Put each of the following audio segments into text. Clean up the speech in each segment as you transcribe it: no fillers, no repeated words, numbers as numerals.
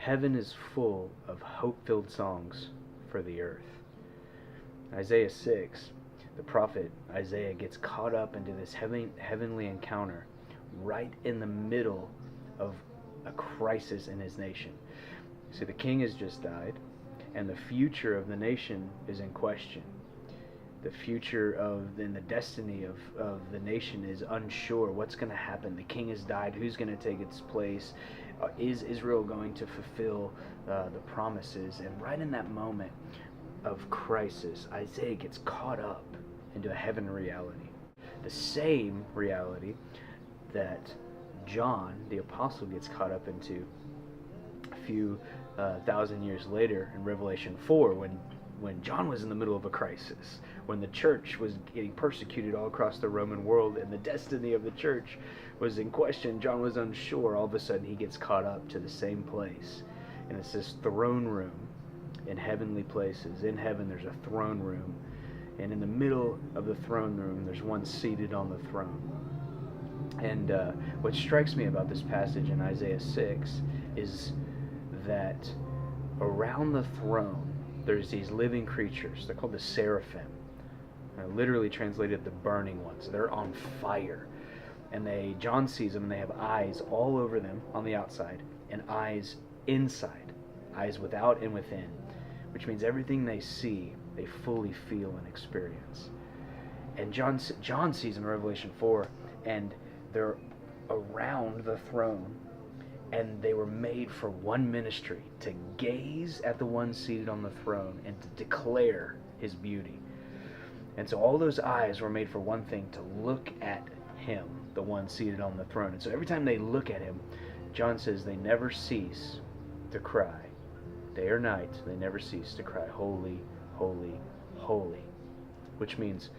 Heaven is full of hope-filled songs for the earth. Isaiah 6, the prophet Isaiah gets caught up into this heavenly encounter right in the middle of a crisis in his nation. See, the king has just died, and the future of the nation is in question. The future and the destiny of the nation is unsure. What's going to happen? The king has died. Who's going to take its place? Is Israel going to fulfill the promises? And right in that moment of crisis, Isaiah gets caught up into a heaven reality. The same reality that John, the apostle, gets caught up into a few thousand years later in Revelation 4, when John was in the middle of a crisis, when the church was getting persecuted all across the Roman world and the destiny of the church was in question. John was unsure. All of a sudden he gets caught up to the same place, and it's this throne room in heavenly places. In heaven there's a throne room, and in the middle of the throne room there's one seated on the throne. And what strikes me about this passage in Isaiah 6 is that around the throne there's these living creatures. They're called the seraphim. Literally translated, the burning ones. They're on fire. And John sees them, and they have eyes all over them on the outside and eyes inside, eyes without and within, which means everything they see, they fully feel and experience. And John sees them in Revelation 4, and they're around the throne, and they were made for one ministry, to gaze at the one seated on the throne and to declare his beauty. And so all those eyes were made for one thing, to look at him, the one seated on the throne. And so every time they look at him, John says they never cease to cry. Day or night, they never cease to cry, holy, holy, holy. Which means,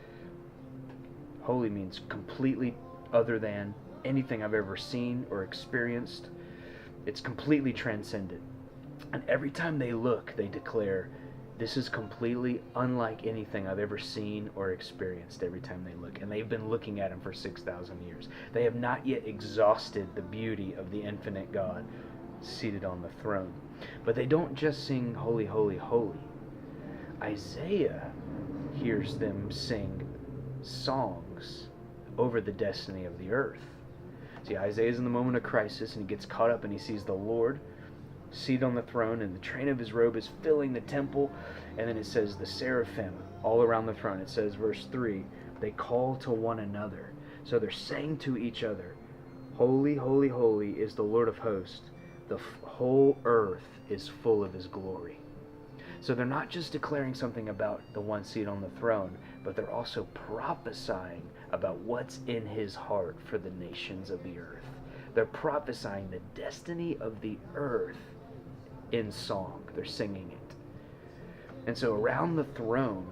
holy means completely other than anything I've ever seen or experienced. It's completely transcendent. And every time they look, they declare, this is completely unlike anything I've ever seen or experienced. Every time they look. And they've been looking at him for 6,000 years. They have not yet exhausted the beauty of the infinite God seated on the throne. But they don't just sing, holy, holy, holy. Isaiah hears them sing songs over the destiny of the earth. See, Isaiah's in the moment of crisis, and he gets caught up and he sees the Lord seated on the throne, and the train of his robe is filling the temple. And then it says the seraphim all around the throne. It says, verse 3, they call to one another. So they're saying to each other, holy, holy, holy is the Lord of hosts. The whole earth is full of his glory. So they're not just declaring something about the one seated on the throne, but they're also prophesying about what's in his heart for the nations of the earth. They're prophesying the destiny of the earth in song. They're singing it. And so around the throne,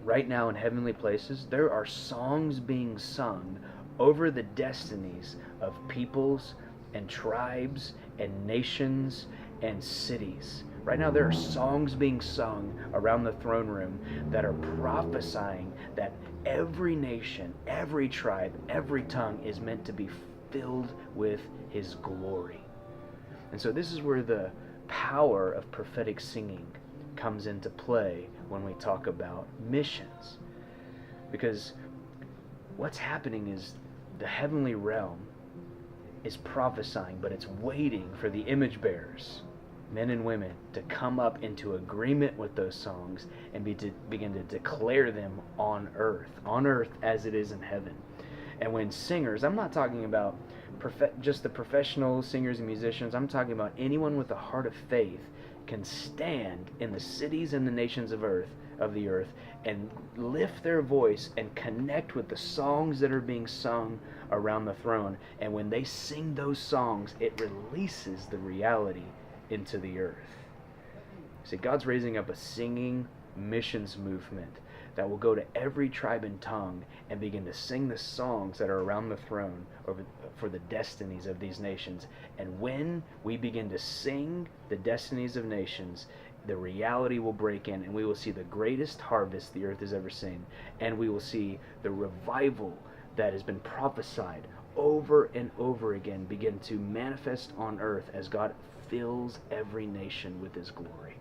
right now in heavenly places, there are songs being sung over the destinies of peoples and tribes and nations and cities. Right now there are songs being sung around the throne room that are prophesying that every nation, every tribe, every tongue is meant to be filled with his glory. And so this is where the power of prophetic singing comes into play when we talk about missions. Because what's happening is the heavenly realm is prophesying, but it's waiting for the image bearers, men and women, to come up into agreement with those songs and begin to declare them on earth as it is in heaven. And when singers, I'm not talking about just the professional singers and musicians, I'm talking about anyone with a heart of faith can stand in the cities and the nations of the earth and lift their voice and connect with the songs that are being sung around the throne. And when they sing those songs, it releases the reality into the earth. See, God's raising up a singing missions movement that will go to every tribe and tongue and begin to sing the songs that are around the throne for the destinies of these nations. And when we begin to sing the destinies of nations, the reality will break in, and we will see the greatest harvest the earth has ever seen. And we will see the revival that has been prophesied over and over again begin to manifest on earth as God fills every nation with his glory.